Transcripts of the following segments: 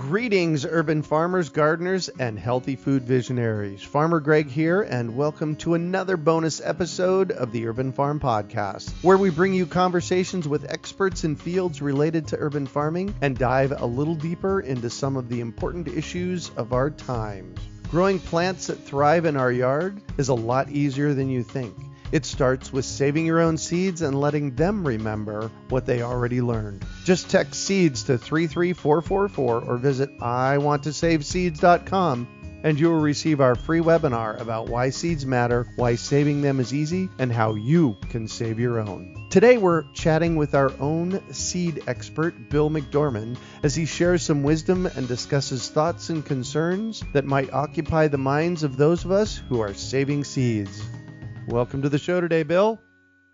Greetings, urban farmers, gardeners, and healthy food visionaries. Farmer Greg here, and welcome to another bonus episode of the Urban Farm Podcast, where we bring you conversations with experts in fields related to urban farming and dive a little deeper into some of the important issues of our times. Growing plants that thrive in our yard is a lot easier than you think. It starts with saving your own seeds and letting them remember what they already learned. Just text SEEDS to 33444 or visit iwanttosaveseeds.com and you will receive our free webinar about why seeds matter, why saving them is easy, and how you can save your own. Today we're chatting with our own seed expert, Bill McDorman, as he shares some wisdom and discusses thoughts and concerns that might occupy the minds of those of us who are saving seeds. Welcome to the show today, Bill.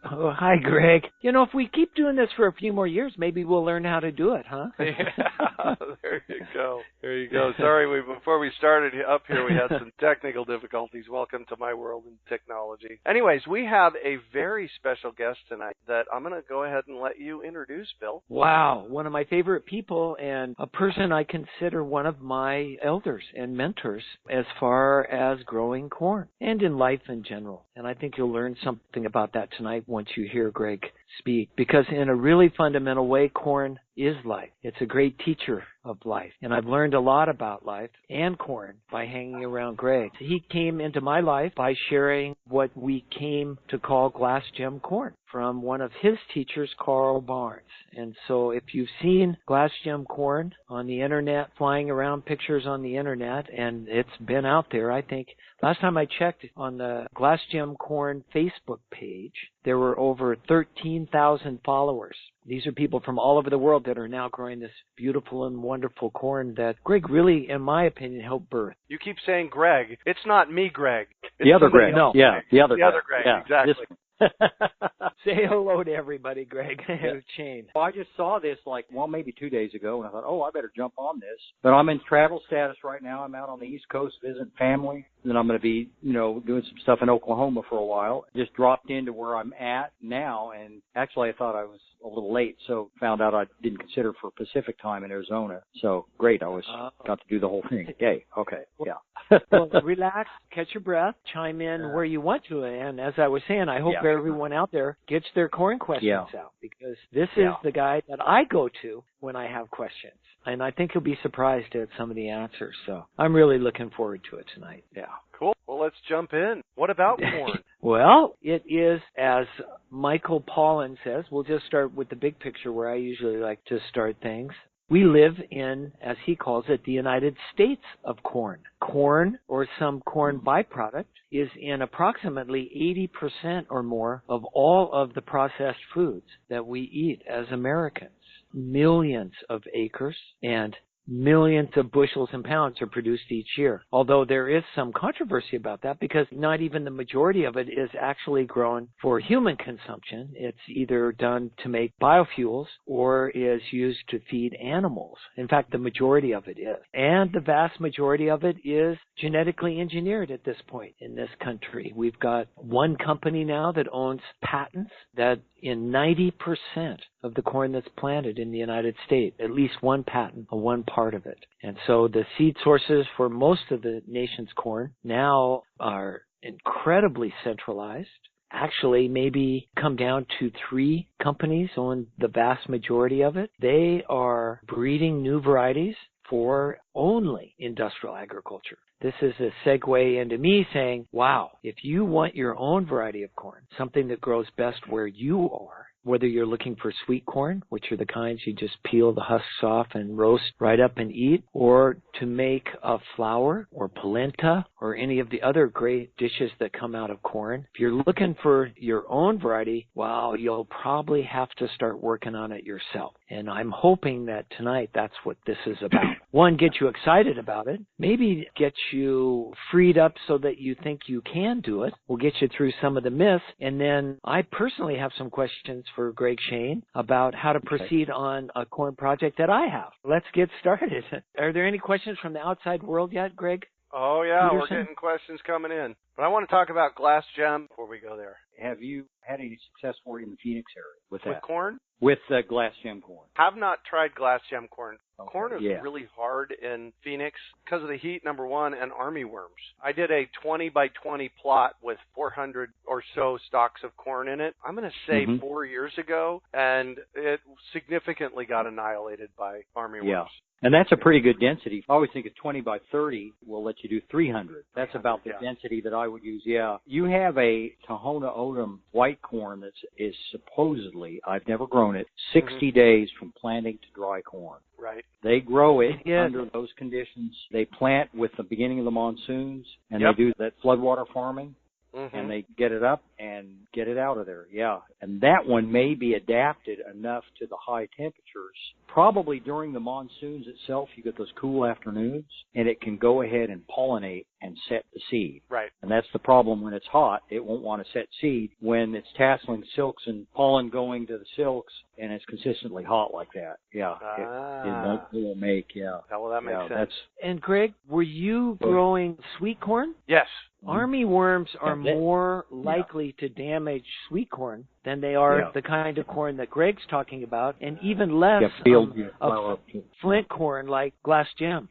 Oh, hi, Greg. You know, if we keep doing this for a few more years, maybe we'll learn how to do it, huh? Yeah, there you go. There you go. Sorry, before we started up here, we had some technical difficulties. Welcome to my world in technology. Anyways, we have a very special guest tonight that I'm going to go ahead and let you introduce, Bill. Wow, one of my favorite people and a person I consider one of my elders and mentors as far as growing corn and in life in general. And I think you'll learn something about that tonight once you hear Greg speak, because in a really fundamental way, corn is life. It's a great teacher of life. And I've learned a lot about life and corn by hanging around Greg. He came into my life by sharing what we came to call glass gem corn from one of his teachers, Carl Barnes. And so if you've seen glass gem corn on the internet, flying around pictures on the internet, and it's been out there, I think last time I checked on the glass gem corn Facebook page, there were over 13,000 followers. These are people from all over the world that are now growing this beautiful and wonderful corn that Greg really, in my opinion, helped birth. You keep saying Greg. It's not me, Greg. It's the other Greg. No. Yeah, the other Greg. Yeah, exactly. Say hello to everybody, Greg. Shane. Well, I just saw this maybe 2 days ago, and I thought, I better jump on this. But I'm in travel status right now. I'm out on the East Coast visiting family. Then I'm going to be, doing some stuff in Oklahoma for a while. Just dropped into where I'm at now, and actually I thought I was a little late, so found out I didn't consider for Pacific time in Arizona. So great, got to do the whole thing. Yay, okay, yeah. Well, relax, catch your breath, chime in where you want to. And as I was saying, I hope everyone out there gets their corn questions out, because this is the guy that I go to when I have questions. And I think you'll be surprised at some of the answers. So I'm really looking forward to it tonight. Yeah. Cool. Well, let's jump in. What about corn? Well, it is, as Michael Pollan says, we'll just start with the big picture where I usually like to start things. We live in, as he calls it, the United States of corn. Corn, or some corn byproduct, is in approximately 80% or more of all of the processed foods that we eat as Americans. Millions of acres and millions of bushels and pounds are produced each year. Although there is some controversy about that, because not even the majority of it is actually grown for human consumption. It's either done to make biofuels or is used to feed animals. In fact, the majority of it is. And the vast majority of it is genetically engineered at this point in this country. We've got one company now that owns patents that in 90% of the corn that's planted in the United States, at least one patent on one part of it. And so the seed sources for most of the nation's corn now are incredibly centralized. Actually, maybe come down to 3 companies own the vast majority of it. They are breeding new varieties for only industrial agriculture. This is a segue into me saying, wow, if you want your own variety of corn, something that grows best where you are, whether you're looking for sweet corn, which are the kinds you just peel the husks off and roast right up and eat, or to make a flour or polenta or any of the other great dishes that come out of corn. If you're looking for your own variety, well, you'll probably have to start working on it yourself. And I'm hoping that tonight that's what this is about. One, get you excited about it. Maybe get you freed up so that you think you can do it. We'll get you through some of the myths. And then I personally have some questions for Greg Shane about how to proceed on a corn project that I have. Let's get started. Are there any questions from the outside world yet, Greg? Oh, yeah, Peterson? we're getting questions coming in. But I want to talk about glass gem before we go there. Have you had any success for you in the Phoenix area with that? With corn? With glass gem corn. Have not tried glass gem corn. Okay, Corn is really hard in Phoenix because of the heat, number one, and armyworms. I did a 20 by 20 plot with 400 or so stalks of corn in it. I'm going to say 4 years ago, and it significantly got annihilated by armyworms. Yeah. And that's a pretty good density. I always think a 20 by 30 will let you do 300. That's about the density that I would use, yeah. You have a Tohono O'odham white corn that is supposedly, I've never grown it, 60 days from planting to dry corn. Right. They grow it under those conditions. They plant with the beginning of the monsoons, and they do that floodwater farming. And they get it up and get it out of there, yeah. And that one may be adapted enough to the high temperatures. Probably during the monsoons itself, you get those cool afternoons, and it can go ahead and pollinate and set the seed. Right. And that's the problem when it's hot. It won't want to set seed when it's tasseling silks and pollen going to the silks, and it's consistently hot like that. Yeah. It won't make, Well, that makes sense. And Greg, were you growing sweet corn? Yes. Armyworms are more likely to damage sweet corn than they are the kind of corn that Greg's talking about, and even less of flint corn like glass gem.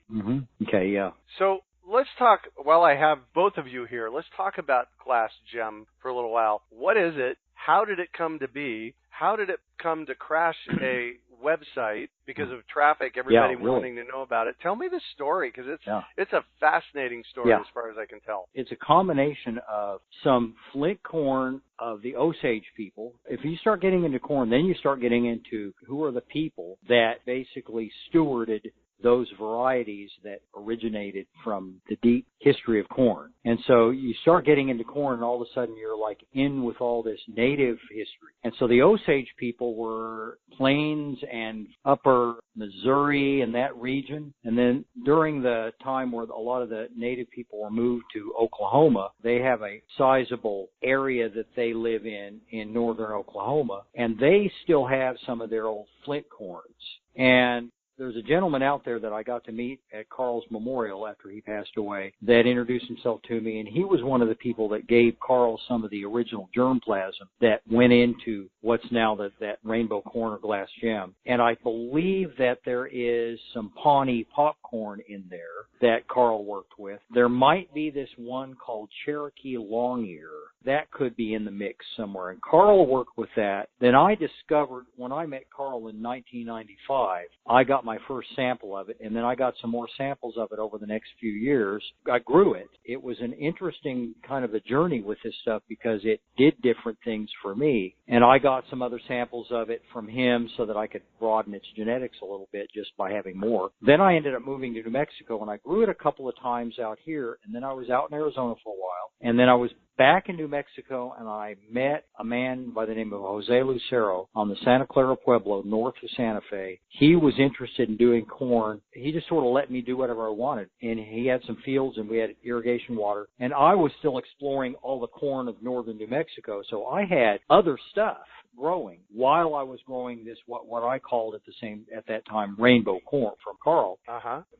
Okay, yeah. So let's talk, while I have both of you here, let's talk about glass gem for a little while. What is it? How did it come to be? How did it come to crash a website because of traffic, everybody wanting to know about it? Tell me the story, because it's a fascinating story as far as I can tell. It's a combination of some flint corn of the Osage people. If you start getting into corn, then you start getting into who are the people that basically stewarded those varieties that originated from the deep history of corn. And so you start getting into corn, and all of a sudden you're like in with all this native history. And so the Osage people were Plains and upper Missouri and that region. And then during the time where a lot of the native people were moved to Oklahoma, they have a sizable area that they live in northern Oklahoma, and they still have some of their old flint corns. And there's a gentleman out there that I got to meet at Carl's memorial after he passed away that introduced himself to me, and he was one of the people that gave Carl some of the original germplasm that went into what's now that rainbow corn or glass gem. And I believe that there is some Pawnee popcorn in there that Carl worked with. There might be this one called Cherokee long ear. That could be in the mix somewhere. And Carl worked with that. Then I discovered, when I met Carl in 1995, I got my first sample of it, and then I got some more samples of it over the next few years. I grew it. It was an interesting kind of a journey with this stuff because it did different things for me. And I got some other samples of it from him so that I could broaden its genetics a little bit just by having more. Then I ended up moving to New Mexico, and I grew it a couple of times out here, and then I was out in Arizona for a while, and then I was back in New Mexico, and I met a man by the name of Jose Lucero on the Santa Clara Pueblo, north of Santa Fe. He was interested in doing corn. He just sort of let me do whatever I wanted. And he had some fields, and we had irrigation water. And I was still exploring all the corn of northern New Mexico, so I had other stuff growing while I was growing this, what I called at that time, rainbow corn from Carl.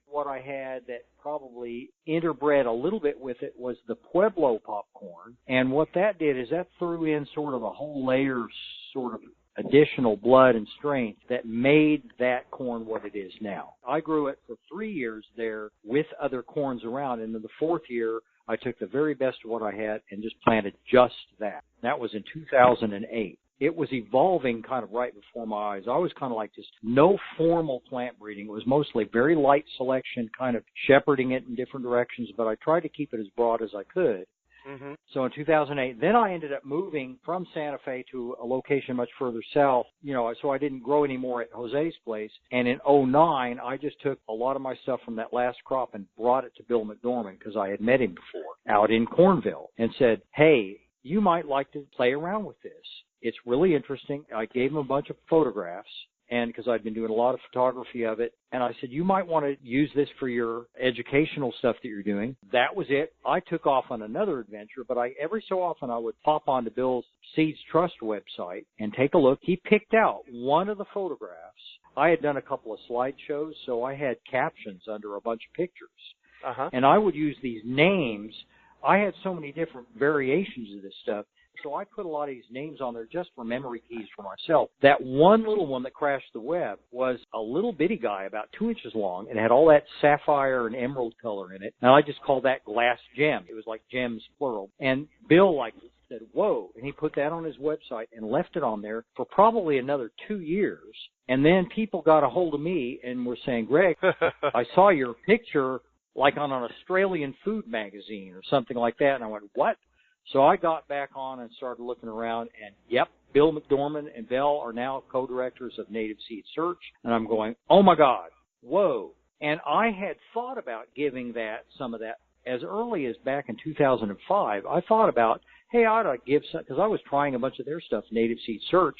What I had that probably interbred a little bit with it was the Pueblo popcorn. And what that did is that threw in sort of a whole layer, sort of additional blood and strength that made that corn what it is now. I grew it for 3 years there with other corns around, and in the fourth year, I took the very best of what I had and just planted just that. That was in 2008. It was evolving kind of right before my eyes. I was kind of like just no formal plant breeding. It was mostly very light selection, kind of shepherding it in different directions, but I tried to keep it as broad as I could. So in 2008, then I ended up moving from Santa Fe to a location much further south, so I didn't grow anymore at Jose's place. And in 2009, I just took a lot of my stuff from that last crop and brought it to Bill McDorman because I had met him before out in Cornville and said, hey, you might like to play around with this. It's really interesting. I gave him a bunch of photographs, and because I'd been doing a lot of photography of it, and I said, you might want to use this for your educational stuff that you're doing. That was it. I took off on another adventure, but every so often I would pop onto Bill's Seeds Trust website and take a look. He picked out one of the photographs. I had done a couple of slideshows, so I had captions under a bunch of pictures. And I would use these names. I had so many different variations of this stuff. So I put a lot of these names on there just for memory keys for myself. That one little one that crashed the web was a little bitty guy about 2 inches long and had all that sapphire and emerald color in it. And I just called that glass gem. It was like gems plural. And Bill said, whoa. And he put that on his website and left it on there for probably another 2 years. And then people got a hold of me and were saying, Greg, I saw your picture like on an Australian food magazine or something like that. And I went, what? So I got back on and started looking around, and yep, Bill McDorman and Bell are now co-directors of Native Seed Search, and I'm going, oh my God, whoa. And I had thought about giving that, some of that, as early as back in 2005. I thought about, hey, I ought to give some, because I was trying a bunch of their stuff, Native Seed Search.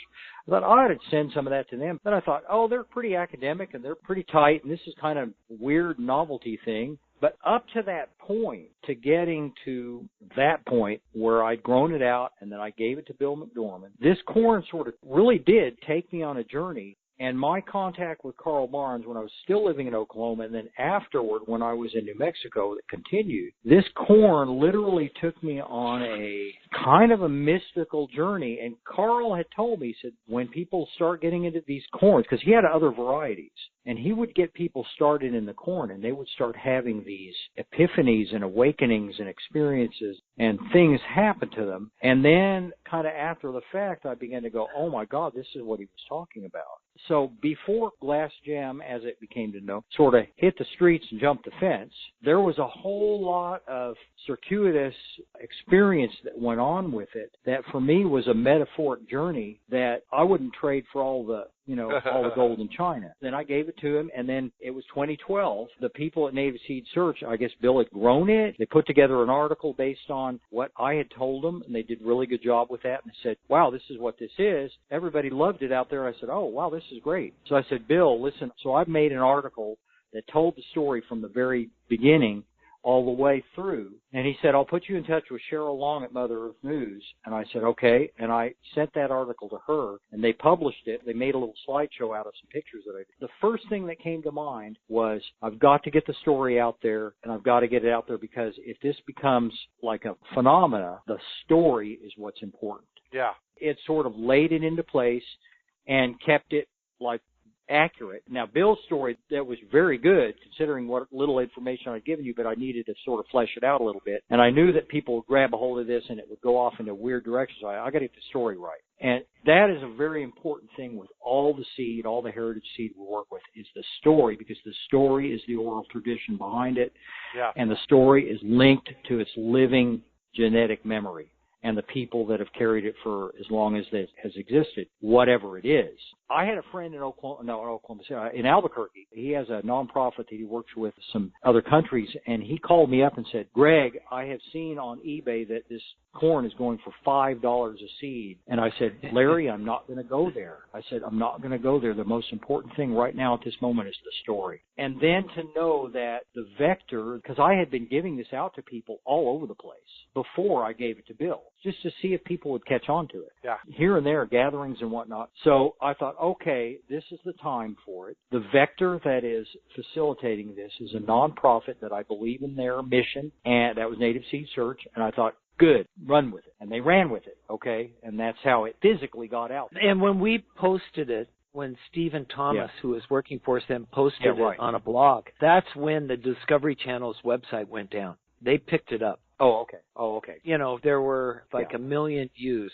I thought I ought to send some of that to them. Then I thought, oh, they're pretty academic and they're pretty tight, and this is kind of a weird novelty thing. But up to that point, to getting to that point where I'd grown it out and then I gave it to Bill McDorman, this corn sort of really did take me on a journey. And my contact with Carl Barnes when I was still living in Oklahoma and then afterward when I was in New Mexico that continued, this corn literally took me on a kind of a mystical journey. And Carl had told me, he said, when people start getting into these corns, because he had other varieties, and he would get people started in the corn and they would start having these epiphanies and awakenings and experiences and things happen to them. And then kind of after the fact, I began to go, oh my God, this is what he was talking about. So before Glass Gem, as it became to know, sort of hit the streets and jumped the fence, there was a whole lot of circuitous experience that went on with it that for me was a metaphoric journey that I wouldn't trade for all the all the gold in China. Then I gave it to him, and then it was 2012. The people at Native Seed Search, I guess Bill had grown it. They put together an article based on what I had told them, and they did a really good job with that. And they said, wow, this is what this is. Everybody loved it out there. I said, oh, wow, this is great. So I said, Bill, listen, so I've made an article that told the story from the very beginning all the way through. And he said, I'll put you in touch with Cheryl Long at Mother Earth News. And I said, okay. And I sent that article to her, and they published it. They made a little slideshow out of some pictures that I did. The first thing that came to mind was, I've got to get the story out there, and I've got to get it out there because if this becomes like a phenomena, the story is what's important. Yeah. It sort of laid it into place and kept it like accurate. Now, Bill's story, that was very good considering what little information I'd given you, but I needed to sort of flesh it out a little bit. And I knew that people would grab a hold of this and it would go off into weird directions. So I got to get the story right. And that is a very important thing with all the seed, all the heritage seed we work with, is the story, because the story is the oral tradition behind it. Yeah. And the story is linked to its living genetic memory and the people that have carried it for as long as it has existed, whatever it is. I had a friend in in Albuquerque. He has a nonprofit that he works with some other countries, and he called me up and said, Greg, I have seen on eBay that this corn is going for $5 a seed. And I said, Larry, I'm not going to go there. I said, I'm not going to go there. The most important thing right now at this moment is the story. And then to know that the vector, because I had been giving this out to people all over the place before I gave it to Bill, just to see if people would catch on to it. Yeah. Here and there, gatherings and whatnot. So I thought, okay, this is the time for it. The vector that is facilitating this is a nonprofit that I believe in their mission, and that was Native Seed Search. And I thought, good, run with it. And they ran with it, okay? And that's how it physically got out. And when we posted it, when Stephen Thomas, who was working for us then, posted it on a blog, that's when the Discovery Channel's website went down. They picked it up. Oh, okay. You know, there were like 1 million views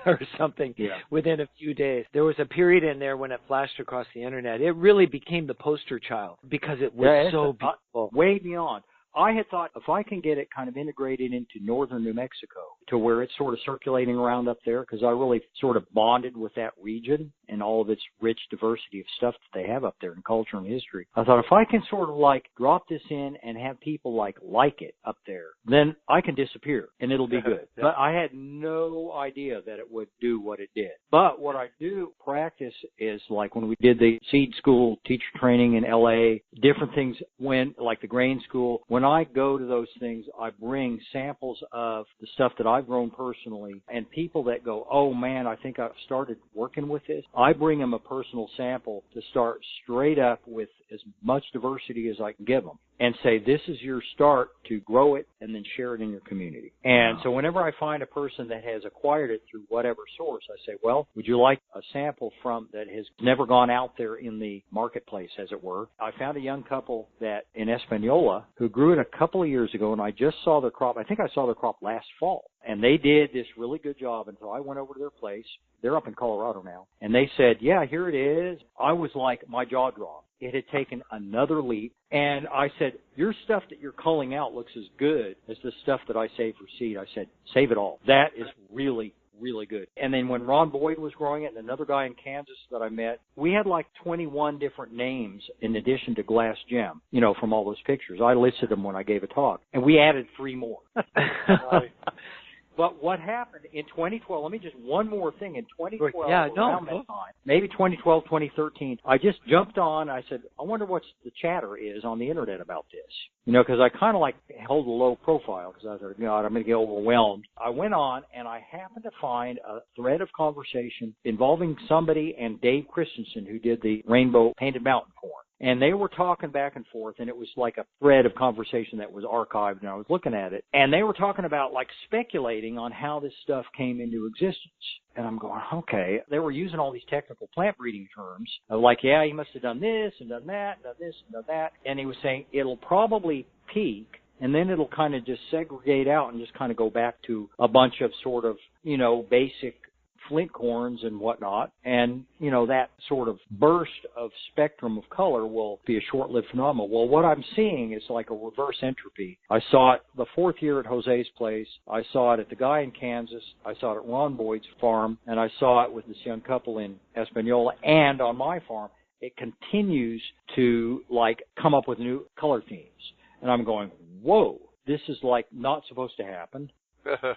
or something within a few days. There was a period in there when it flashed across the internet. It really became the poster child because it was so beautiful. Way beyond. I had thought if I can get it kind of integrated into northern New Mexico to where it's sort of circulating around up there, because I really sort of bonded with that region and all of its rich diversity of stuff that they have up there in culture and history. I thought if I can sort of like drop this in and have people like it up there, then I can disappear and it'll be good. But I had no idea that it would do what it did. But what I do practice is like when we did the seed school teacher training in LA, different things when like the grain school, when I go to those things, I bring samples of the stuff that I've grown personally, and people that go, oh man, I think I've started working with this. I bring them a personal sample to start straight up with as much diversity as I can give them and say, this is your start to grow it and then share it in your community. And so whenever I find a person that has acquired it through whatever source, I say, well, would you like a sample from that has never gone out there in the marketplace, as it were? I found a young couple that in Espanola who grew it a couple of years ago, and I just saw their crop. I think I saw their crop last fall. And they did this really good job until I went over to their place. They're up in Colorado now. And they said, yeah, here it is. I was like, my jaw dropped. It had taken another leap. And I said, your stuff that you're culling out looks as good as the stuff that I save for seed. I said, save it all. That is really, really good. And then when Ron Boyd was growing it and another guy in Kansas that I met, we had like 21 different names in addition to Glass Gem, you know, from all those pictures. I listed them when I gave a talk. And we added 3 more. But what happened in 2012, let me just, one more thing. In 2012, around that time, maybe 2012, 2013, I just jumped on. I said, I wonder what the chatter is on the Internet about this. You know, because I kind of like hold a low profile because I thought, God, I'm going to get overwhelmed. I went on and I happened to find a thread of conversation involving somebody and Dave Christensen, who did the Rainbow Painted Mountain corn. And they were talking back and forth, and it was like a thread of conversation that was archived, and I was looking at it. And they were talking about, like, speculating on how this stuff came into existence. And I'm going, okay. They were using all these technical plant breeding terms of like, yeah, he must have done this and done that, done this and done that. And he was saying it'll probably peak, and then it'll kind of just segregate out and just kind of go back to a bunch of sort of, you know, basic flint corns and whatnot, and, you know, that sort of burst of spectrum of color will be a short-lived phenomenon. Well, what I'm seeing is like a reverse entropy. I saw it the 4th year at Jose's place. I saw it at the guy in Kansas. I saw it at Ron Boyd's farm, and I saw it with this young couple in Espanola and on my farm. It continues to, like, come up with new color themes. And I'm going, whoa, this is, like, not supposed to happen.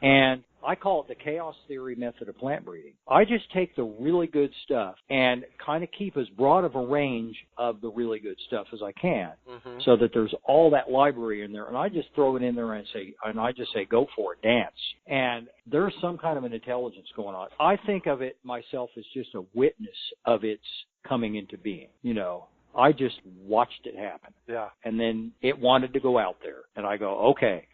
And I call it the chaos theory method of plant breeding. I just take the really good stuff and kind of keep as broad of a range of the really good stuff as I can, so that there's all that library in there. And I just throw it in there and I just say, go for it, dance. And there's some kind of an intelligence going on. I think of it myself as just a witness of its coming into being, you know. I just watched it happen. Yeah. And then it wanted to go out there. And I go, okay.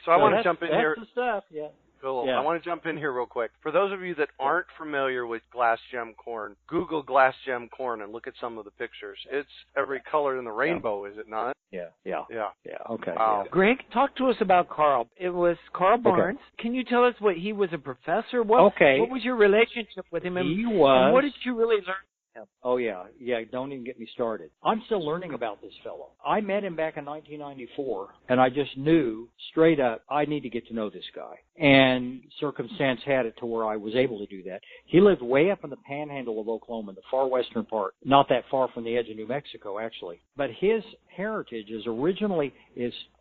So I want to jump in here. That's the stuff, yeah. Cool. Yeah. I want to jump in here real quick. For those of you that aren't familiar with glass gem corn, Google glass gem corn and look at some of the pictures. It's every color in the rainbow, is it not? Yeah. Okay. Wow. Yeah. Greg, talk to us about Carl. It was Carl Barnes. Okay. Can you tell us what he was a professor? What was your relationship with him? He was. And what did you really learn? Oh, yeah. Don't even get me started. I'm still learning about this fellow. I met him back in 1994, and I just knew straight up I need to get to know this guy. And circumstance had it to where I was able to do that. He lived way up in the panhandle of Oklahoma, the far western part, not that far from the edge of New Mexico, actually. But his heritage is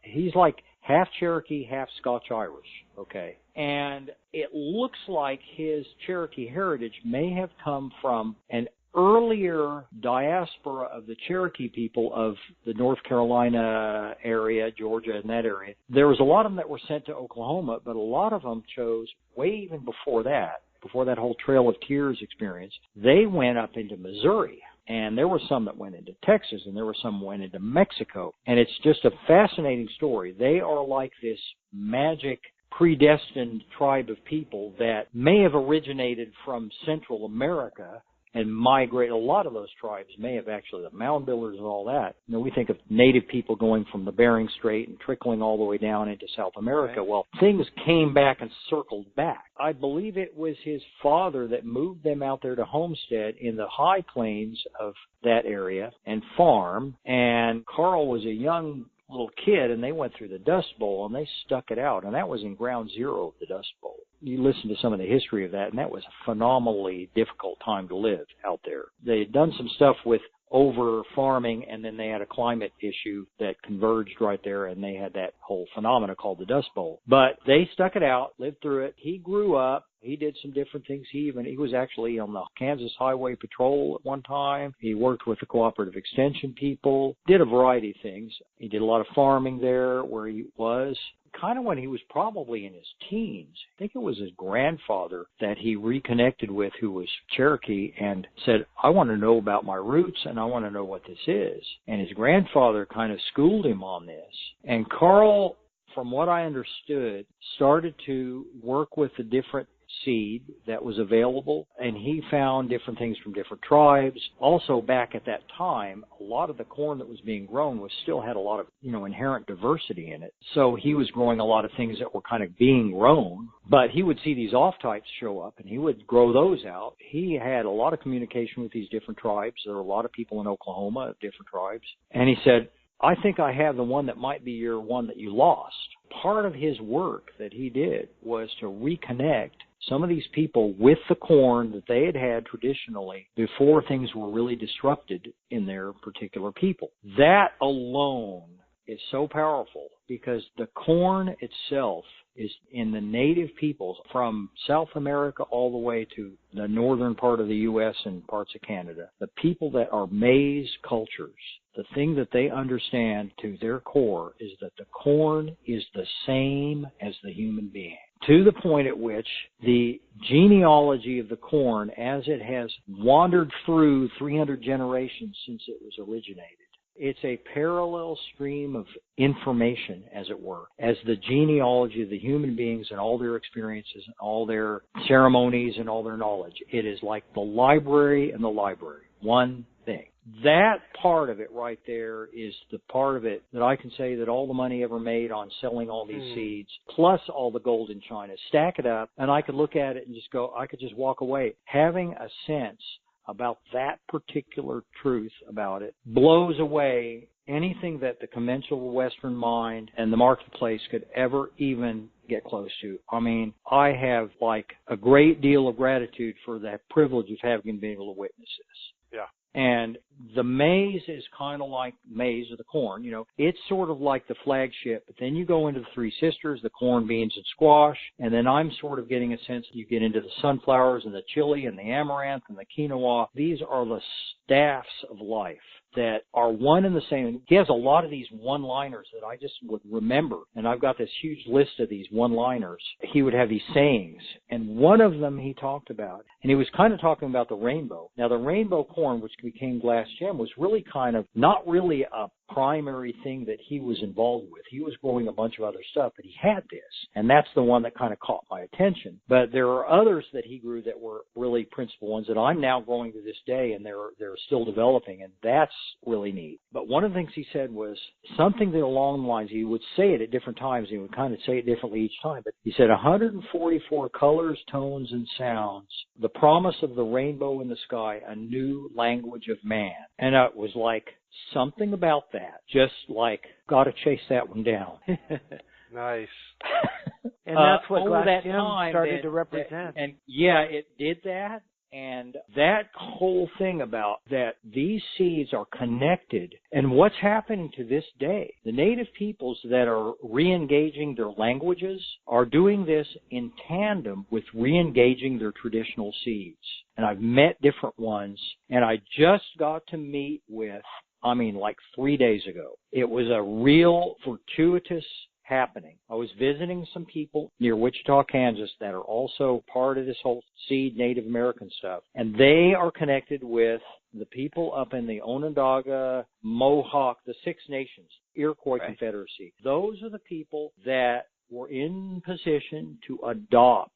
he's like half Cherokee, half Scotch-Irish, okay? And it looks like his Cherokee heritage may have come from an earlier diaspora of the Cherokee people of the North Carolina area, Georgia, and that area. There was a lot of them that were sent to Oklahoma, but a lot of them chose way even before that whole Trail of Tears experience. They went up into Missouri. And there were some that went into Texas, and there were some that went into Mexico. And it's just a fascinating story. They are like this magic, predestined tribe of people that may have originated from Central America and migrate. A lot of those tribes may have actually, the mound builders and all that. You know, we think of native people going from the Bering Strait and trickling all the way down into South America. Right. Well, things came back and circled back. I believe it was his father that moved them out there to homestead in the high plains of that area and farm. And Carl was a young little kid, and they went through the Dust Bowl, and they stuck it out. And that was in ground zero of the Dust Bowl. You listen to some of the history of that, and that was a phenomenally difficult time to live out there. They had done some stuff with over farming, and then they had a climate issue that converged right there, and they had that whole phenomena called the Dust Bowl. But they stuck it out, lived through it. He grew up He did some different things. He was actually on the Kansas Highway Patrol at one time. He worked with the Cooperative Extension people, did a variety of things. He did a lot of farming there where he was. Kind of when he was probably in his teens. I think it was his grandfather that he reconnected with, who was Cherokee, and said, I want to know about my roots and I want to know what this is. And his grandfather kind of schooled him on this. And Carl, from what I understood, started to work with the different seed that was available, and he found different things from different tribes. Also, back at that time, a lot of the corn that was being grown still had a lot of, inherent diversity in it. So he was growing a lot of things that were kind of being grown, but he would see these off-types show up, and he would grow those out. He had a lot of communication with these different tribes. There were a lot of people in Oklahoma of different tribes. And he said, I think I have the one that might be your one that you lost. Part of his work that he did was to reconnect some of these people with the corn that they had had traditionally before things were really disrupted in their particular people. That alone is so powerful because the corn itself is in the native peoples from South America all the way to the northern part of the U.S. and parts of Canada. The people that are maize cultures, the thing that they understand to their core is that the corn is the same as the human being, to the point at which the genealogy of the corn, as it has wandered through 300 generations since it was originated, it's a parallel stream of information, as it were, as the genealogy of the human beings and all their experiences and all their ceremonies and all their knowledge. It is like the library and the library, one thing. That part of it right there is the part of it that I can say that all the money ever made on selling all these seeds, plus all the gold in China, stack it up, and I could look at it and just go, I could just walk away having a sense about that particular truth about it blows away anything that the conventional Western mind and the marketplace could ever even get close to. I mean, I have like a great deal of gratitude for that privilege of having been able to witness this. Yeah. And the maize is kind of like maize or the corn, it's sort of like the flagship, but then you go into the Three Sisters, the corn, beans, and squash, and then I'm sort of getting a sense that you get into the sunflowers and the chili and the amaranth and the quinoa. These are the staffs of life that are one and the same. He has a lot of these one-liners that I just would remember, and I've got this huge list of these one-liners. He would have these sayings, and one of them he talked about, and he was kind of talking about the rainbow. Now, the rainbow corn, which became glass gem, was really kind of not really a primary thing that he was involved with. He was growing a bunch of other stuff, but he had this, and that's the one that kind of caught my attention. But there are others that he grew that were really principal ones that I'm now growing to this day, and they're still developing, and that's really neat. But one of the things he said was something that along the lines, he would say it at different times, he would kind of say it differently each time, but he said 144 colors, tones, and sounds, the promise of the rainbow in the sky, a new language of man. And it was like, something about that, just like, got to chase that one down. Nice. And that's what over that Gem time started to represent. And yeah, it did that. And that whole thing about that these seeds are connected, and what's happening to this day, the native peoples that are re-engaging their languages are doing this in tandem with re-engaging their traditional seeds. And I've met different ones, and I just got to meet with, like 3 days ago. It was a real fortuitous happening. I was visiting some people near Wichita, Kansas that are also part of this whole seed Native American stuff. And they are connected with the people up in the Onondaga, Mohawk, the Six Nations, Iroquois Confederacy. Those are the people that were in position to adopt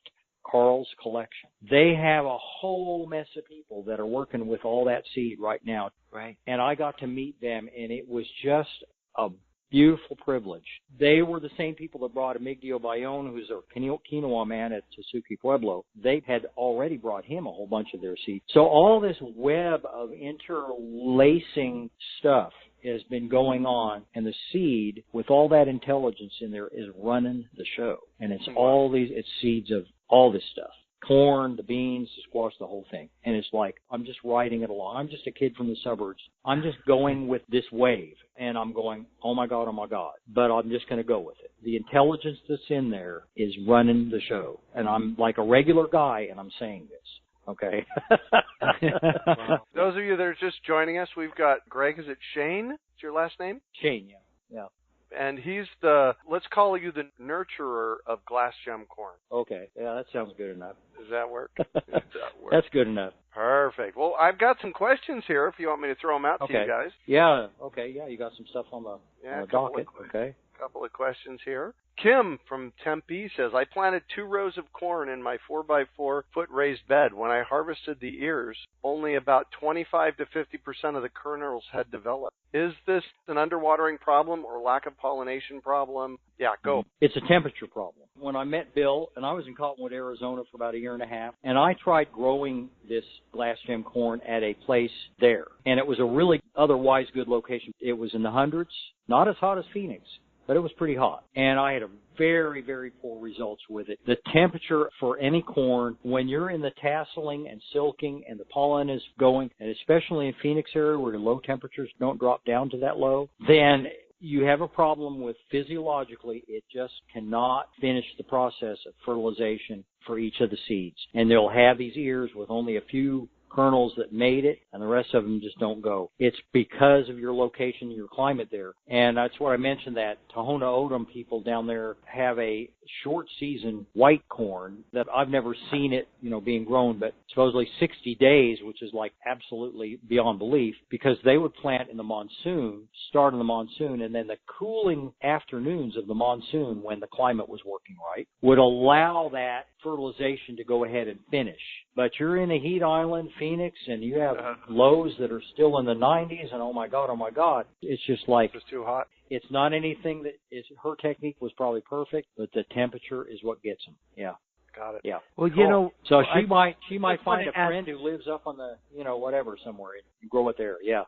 Carl's collection. They have a whole mess of people that are working with all that seed right now. Right. And I got to meet them, and it was just a beautiful privilege. They were the same people that brought Emigdio Bayonne, who's a quinoa man at Suzuki Pueblo. They had already brought him a whole bunch of their seeds. So all this web of interlacing stuff has been going on, and the seed, with all that intelligence in there, is running the show. And it's all these, it's seeds of all this stuff corn, the beans, the squash, the whole thing. And it's like, I'm just riding it along. I'm just a kid from the suburbs. I'm just going with this wave. And I'm going, oh my God. But I'm just going to go with it. The intelligence that's in there is running the show. And I'm like a regular guy, and I'm saying this. Okay. Wow. Those of you that are just joining us, we've got Greg. Is it Shane? Is your last name? Shane, yeah. And he's let's call you the nurturer of glass gem corn. Okay. Yeah, that sounds good enough. Does that work? That's good enough. Perfect. Well, I've got some questions here if you want me to throw them out to you guys. Yeah. Okay. Yeah, you got some stuff on the docket. Okay. A couple of questions here. Kim from Tempe says, I planted 2 rows of corn in my 4x4 foot raised bed. When I harvested the ears, only about 25 to 50% of the kernels had developed. Is this an underwatering problem or lack of pollination problem? Yeah, go. It's a temperature problem. When I met Bill, and I was in Cottonwood, Arizona for about a year and a half, and I tried growing this glass gem corn at a place there. And it was a really otherwise good location. It was in the hundreds, not as hot as Phoenix, but it was pretty hot. And I had a very, very poor results with it. The temperature for any corn, when you're in the tasseling and silking and the pollen is going, and especially in Phoenix area where the low temperatures don't drop down to that low, then you have a problem with physiologically, it just cannot finish the process of fertilization for each of the seeds. And they'll have these ears with only a few kernels that made it, and the rest of them just don't go. It's because of your location, your climate there. And that's why I mentioned that Tohono O'odham people down there have a short season white corn that I've never seen it, being grown, but supposedly 60 days, which is like absolutely beyond belief, because they would plant in the monsoon, start in the monsoon, and then the cooling afternoons of the monsoon when the climate was working right would allow that fertilization to go ahead and finish. But you're in a heat island, Phoenix, and you have lows that are still in the 90s, and oh my God, it's just like... It's too hot. It's not anything that is... Her technique was probably perfect, but the temperature is what gets them. Yeah. Got it. Yeah. Well, cool. So she might find a friend who lives up on the, whatever somewhere and grow it there. Yeah.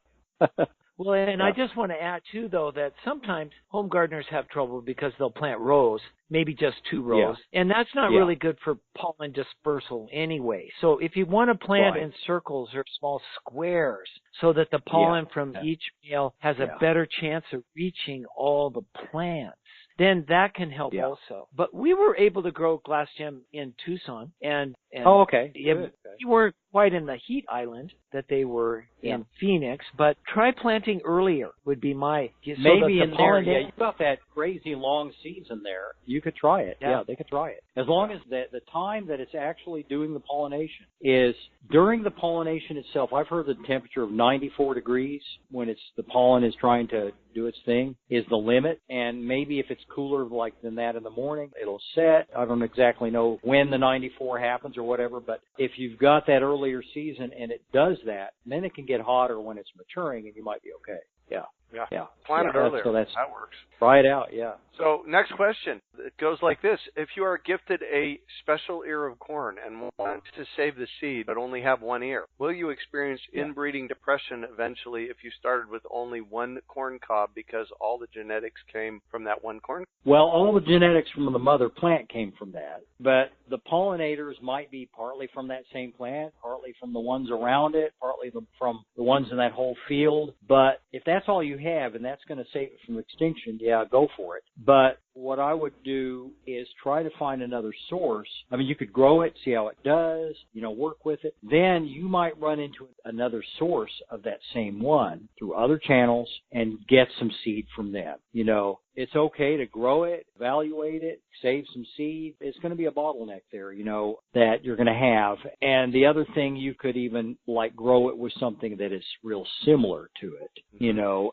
Well, and I just want to add, too, though, that sometimes home gardeners have trouble because they'll plant rows, maybe just 2 rows, and that's not really good for pollen dispersal anyway. So if you want to plant in circles or small squares so that the pollen from each male has a better chance of reaching all the plants, then that can help also. But we were able to grow glass gem in Tucson, and okay. We weren't quite in the heat island that they were in Phoenix, but try planting earlier would be my... Maybe in there, you've got that crazy long season there. You could try it. Yeah, they could try it. As long as the time that it's actually doing the pollination is during the pollination itself. I've heard the temperature of 94 degrees when the pollen is trying to do its thing is the limit, and maybe if it's cooler than that in the morning, it'll set. I don't exactly know when the 94 happens or whatever, but if you've got that earlier season and it does that, then it can get hotter when it's maturing and you might be okay. Yeah. Plant it earlier. That works. Try it out, yeah. So next question. It goes like this. If you are gifted a special ear of corn and want to save the seed but only have 1 ear, will you experience inbreeding depression eventually if you started with only 1 corn cob because all the genetics came from that 1 corn? Well, all the genetics from the mother plant came from that, but the pollinators might be partly from that same plant, partly from the ones around it, partly from the ones in that whole field. But if that's all you have and that's going to save it from extinction, go for it. But what I would do is try to find another source. I mean, you could grow it, see how it does, work with it. Then you might run into another source of that same one through other channels and get some seed from them. It's okay to grow it, evaluate it, save some seed. It's going to be a bottleneck there, that you're going to have. And the other thing, you could even grow it with something that is real similar to it,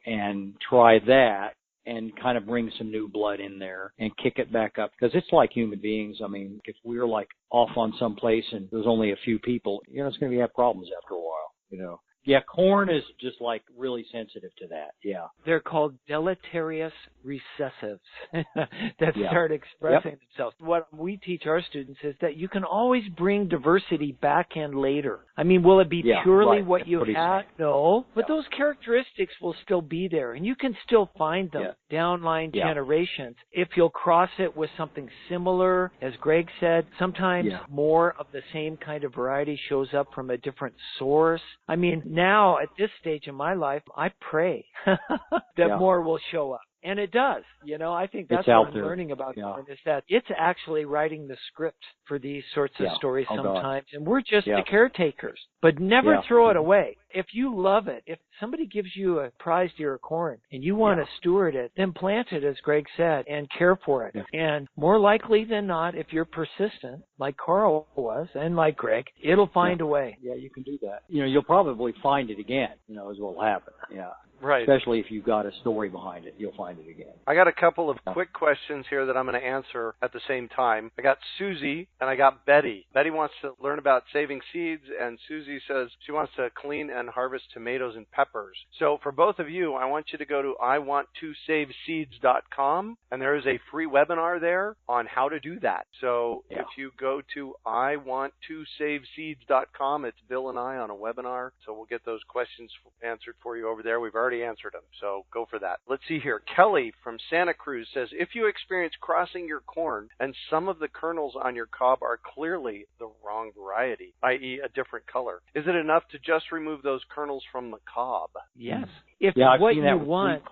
and try that and kind of bring some new blood in there and kick it back up. Because it's like human beings. I mean, if we were off on some place and there's only a few people, it's going to have problems after a while, Yeah, corn is just like really sensitive to that. Yeah. They're called deleterious recessives that start expressing themselves. What we teach our students is that you can always bring diversity back in later. I mean, will it be purely what you had? No, but those characteristics will still be there, and you can still find them downline generations if you'll cross it with something similar. As Greg said, sometimes more of the same kind of variety shows up from a different source. I mean, now at this stage in my life, I pray that more will show up. And it does. You know, I think that's what I'm learning about corn is that it's actually writing the script for these sorts of stories sometimes. And we're just the caretakers. But never throw it away. If you love it, if somebody gives you a prized ear of corn and you want to steward it, then plant it, as Greg said, and care for it. Yeah. And more likely than not, if you're persistent, like Carl was and like Greg, it'll find a way. Yeah, you can do that. You know, you'll probably find it again, you know, is what will happen. Yeah. Right. Especially if you've got a story behind it, you'll find it again. I got a couple of quick questions here that I'm going to answer at the same time. I got Susie and I got Betty. Betty wants to learn about saving seeds, and Susie says she wants to clean and harvest tomatoes and peppers. So for both of you, I want you to go to iwanttosaveseeds.com, and there is a free webinar there on how to do that. So if you go to iwanttosaveseeds.com, it's Bill and I on a webinar, so we'll get those questions answered for you over there. We've already answered them, so go for that. Let's see here. Kelly from Santa Cruz says, if you experience crossing your corn and some of the kernels on your cob are clearly the wrong variety, i.e. a different color, is it enough to just remove those kernels from the cob? Yes. If what you want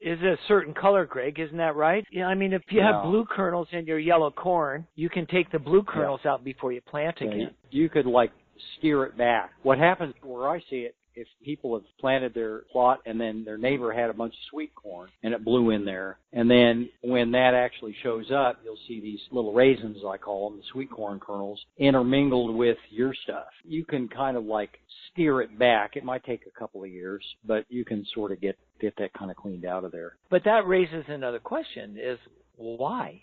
is a certain color, Greg, isn't that right? Yeah, I mean, if you have blue kernels in your yellow corn, you can take the blue kernels out before you plant again. You could, like, steer it back. What happens where I see it, if people have planted their plot and then their neighbor had a bunch of sweet corn and it blew in there, and then when that actually shows up, you'll see these little raisins, I call them, the sweet corn kernels, intermingled with your stuff. You can kind of like steer it back. It might take a couple of years, but you can sort of get that kind of cleaned out of there. But that raises another question, is why?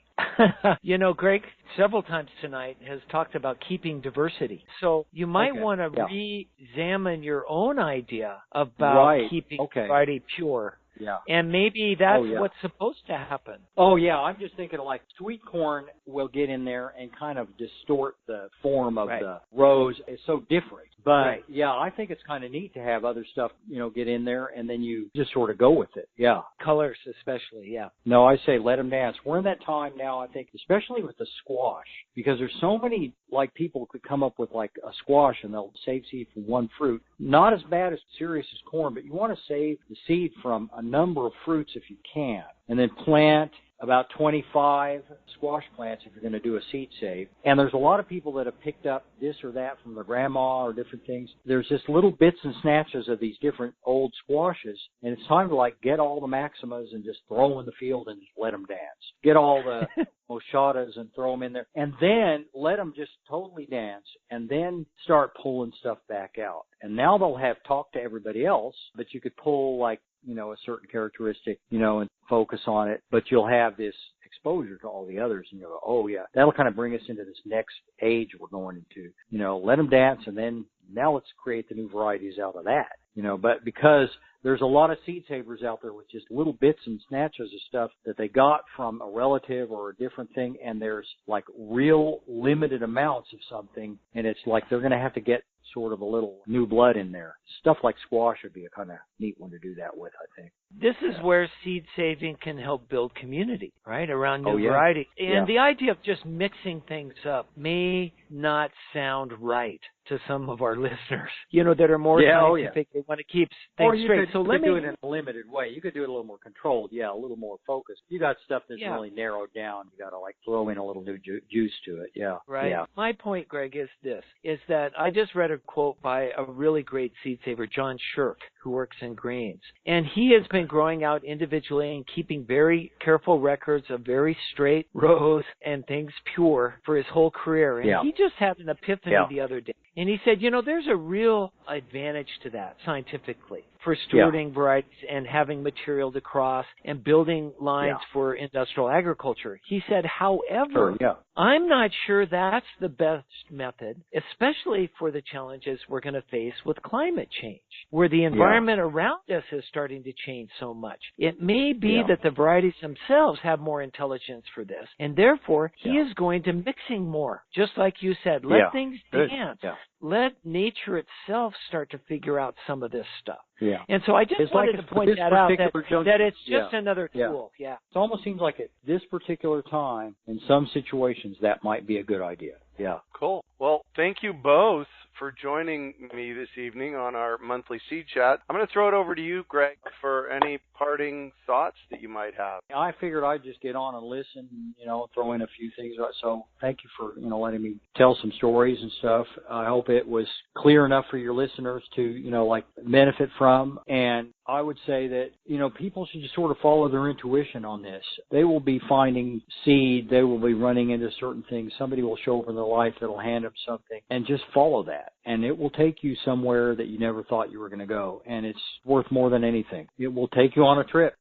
You know, Greg, several times tonight has talked about keeping diversity. So you might want to re-examine your own idea about keeping variety pure. Yeah. And maybe that's what's supposed to happen. Oh, yeah. I'm just thinking like sweet corn will get in there and kind of distort the form of the rows. It's so different. But, I think it's kind of neat to have other stuff, you know, get in there, and then you just sort of go with it. Yeah. Colors especially, No, I say let them dance. We're in that time now, I think, especially with the squash, because there's so many, like, people could come up with, like, a squash, and they'll save seed from one fruit. Not as bad as serious as corn, but you want to save the seed from a number of fruits if you can, and then plant about 25 squash plants if you're going to do a seed save. And there's a lot of people that have picked up this or that from their grandma or different things. There's just little bits and snatches of these different old squashes, and it's time to like get all the maximas and just throw them in the field and just let them dance. Get all the mochadas and throw them in there, and then let them just totally dance, and then start pulling stuff back out. And now they'll have talked to everybody else, but you could pull like, you know, a certain characteristic, you know, and focus on it, but you'll have this exposure to all the others, and you'll go, oh yeah, that'll kind of bring us into this next age we're going into. You know, let them dance, and then now let's create the new varieties out of that. You know, but because there's a lot of seed savers out there with just little bits and snatches of stuff that they got from a relative or a different thing, and there's like real limited amounts of something, and it's like they're going to have to get sort of a little new blood in there. Stuff like squash would be a kind of neat one to do that with, I think. This is where seed saving can help build community, right, around new varieties. And the idea of just mixing things up may not sound right to some of our listeners, you know, that are more scientific. They want to keep things straight. So let me do it in a limited way. You could do it a little more controlled, a little more focused. You got stuff that's really narrowed down. You got to like throw in a little new juice to it. Right. Yeah. My point, Greg, is this: is that I just read a quote by a really great seed saver, John Shirk, who works in grains, and he has been growing out individually and keeping very careful records of very straight rows and things pure for his whole career. And he just had an epiphany the other day. And he said, there's a real advantage to that scientifically for stewarding varieties and having material to cross and building lines for industrial agriculture. He said, however, I'm not sure that's the best method, especially for the challenges we're going to face with climate change, where the environment around us is starting to change so much. It may be that the varieties themselves have more intelligence for this, and therefore he is going to mixing more. Just like you said, let things dance. Let nature itself start to figure out some of this stuff. Yeah. And so I just wanted to point that out, that it's just another tool. Yeah. It almost seems like at this particular time, in some situations, that might be a good idea. Yeah. Cool. Well, thank you both for joining me this evening on our monthly Seed Chat. I'm going to throw it over to you, Greg, for any parting thoughts that you might have. I figured I'd just get on and listen, throw in a few things. So thank you for, letting me tell some stories and stuff. I hope it was clear enough for your listeners to, benefit from. And I would say that, people should just sort of follow their intuition on this. They will be finding seed. They will be running into certain things. Somebody will show up in their life that'll hand them something, and just follow that. And it will take you somewhere that you never thought you were going to go. And it's worth more than anything. It will take you on a trip.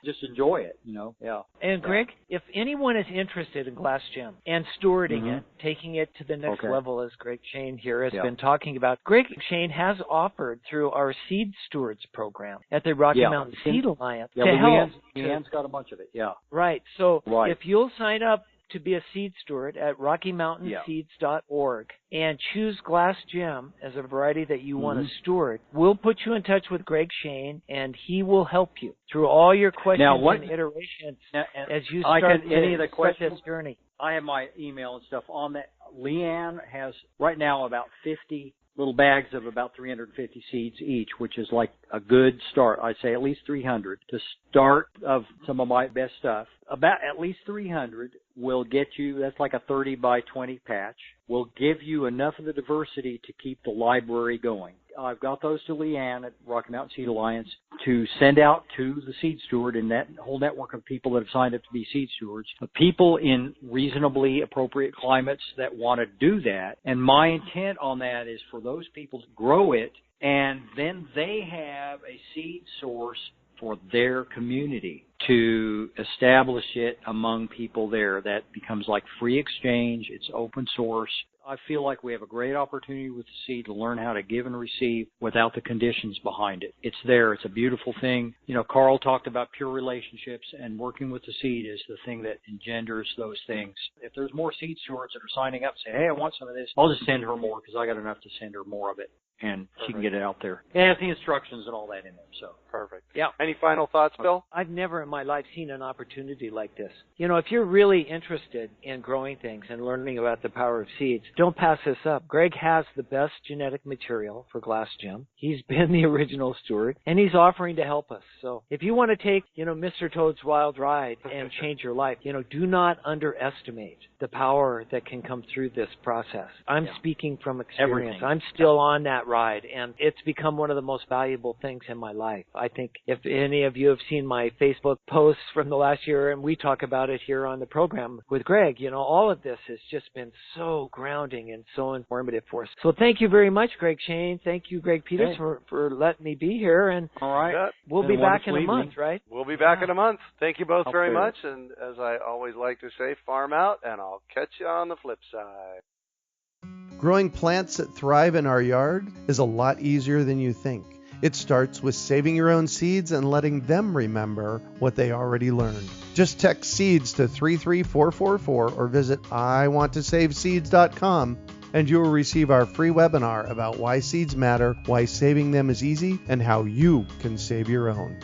Just enjoy it, Yeah. And Greg, if anyone is interested in glass gem and stewarding it, taking it to the next level, as Greg Shane here has been talking about, Greg Shane has offered through our Seed Stewards program at the Rocky Mountain Seed Alliance to help. Leanne's got a bunch of it, Right. So if you'll sign up to be a seed steward at RockyMountainSeeds.org and choose glass gem as a variety that you want to steward, we'll put you in touch with Greg Shane, and he will help you through all your questions and iterations as you start this journey. I have my email and stuff on that. Leanne has right now about 50 little bags of about 350 seeds each, which is like a good start. I'd say at least 300 to start of some of my best stuff. About at least 300 will get you, that's like a 30 by 20 patch, will give you enough of the diversity to keep the library going. I've got those to Leanne at Rocky Mountain Seed Alliance to send out to the seed steward and that whole network of people that have signed up to be seed stewards, people in reasonably appropriate climates that want to do that. And my intent on that is for those people to grow it, and then they have a seed source for their community to establish it among people there. That becomes like free exchange. It's open source. I feel like we have a great opportunity with the seed to learn how to give and receive without the conditions behind it. It's there. It's a beautiful thing. Carl talked about pure relationships, and working with the seed is the thing that engenders those things. If there's more seed stewards that are signing up saying, hey, I want some of this, I'll just send her more because I got enough to send her more of it. And she can get it out there. And it has the instructions and all that in there. So perfect. Yeah. Any final thoughts, Bill? I've never in my life seen an opportunity like this. If you're really interested in growing things and learning about the power of seeds, don't pass this up. Greg has the best genetic material for glass gem. He's been the original steward, and he's offering to help us. So if you want to take, Mr. Toad's Wild Ride and change your life, do not underestimate the power that can come through this process. I'm speaking from experience. I'm still on that ride, and it's become one of the most valuable things in my life. I think if any of you have seen my Facebook posts from the last year, and we talk about it here on the program with Greg, all of this has just been so grounding and so informative for us. So thank you very much, Greg Shane. Thank you, Greg Peters, for letting me be here. And all right, we'll be back in a month, right? We'll be back in a month. Thank you both very much. And as I always like to say, farm out, and I'll catch you on the flip side. Growing plants that thrive in our yard is a lot easier than you think. It starts with saving your own seeds and letting them remember what they already learned. Just text SEEDS to 33444 or visit iwanttosaveseeds.com and you will receive our free webinar about why seeds matter, why saving them is easy, and how you can save your own.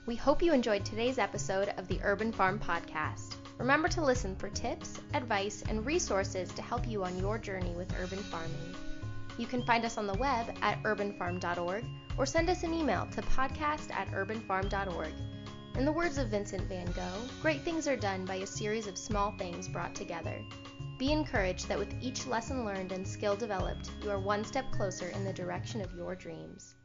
We hope you enjoyed today's episode of the Urban Farm Podcast. Remember to listen for tips, advice, and resources to help you on your journey with urban farming. You can find us on the web at urbanfarm.org or send us an email to podcast@urbanfarm.org. In the words of Vincent van Gogh, great things are done by a series of small things brought together. Be encouraged that with each lesson learned and skill developed, you are one step closer in the direction of your dreams.